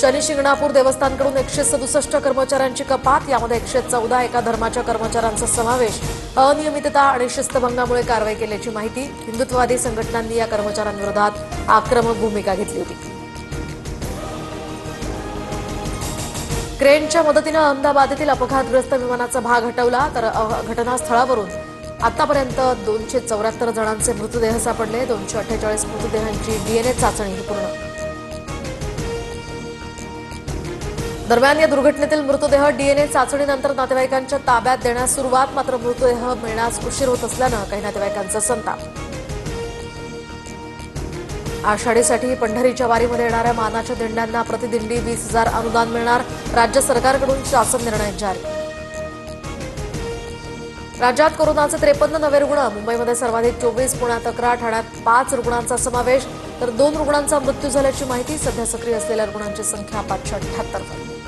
शनी शिंगणापूर देवस्थानकडून 167 कर्मचाऱ्यांची कपात, यामध्ये 114 एका धर्माच्या कर्मचाऱ्यांचा समावेश. अनियमितता आणि शिस्तभंगामुळे कारवाई केल्याची माहिती. हिंदुत्ववादी संघटनांनी या कर्मचाऱ्यांविरोधात आक्रमक भूमिका घेतली होती. क्रेनच्या मदतीनं अहमदाबाद अपघातग्रस्त विमानाचा भाग हटवला, तर घटनास्थळावरून आतापर्यंत 274 जणांचे मृतदेह सापडले. 248 मृतदेहांची डीएनए चाचणी पूर्ण. दरम्यान या दुर्घटनेतील मृतदेह डीएनए चाचणीनंतर नातेवाईकांच्या ताब्यात देण्यास सुरुवात. मात्र मृतदेह मिळण्यास उशीर होत असल्यानं काही नातेवाईकांचा संताप. आषाढीसाठी पंढरीच्या वारीमध्ये येणाऱ्या मानाच्या दिंड्यांना प्रतिदिंडी 20,000 अनुदान मिळणार. राज्य सरकारकडून शासन निर्णय जारी. राज्यात कोरोनाचे 53 नवे रुग्ण. मुंबईमध्ये सर्वाधिक 24, पुण्यात 11, ठाण्यात 5 रुग्णांचा समावेश, तर 2 रुग्णांचा मृत्यू झाल्याची माहिती. सध्या सक्रिय असलेल्या रुग्णांची संख्या 578.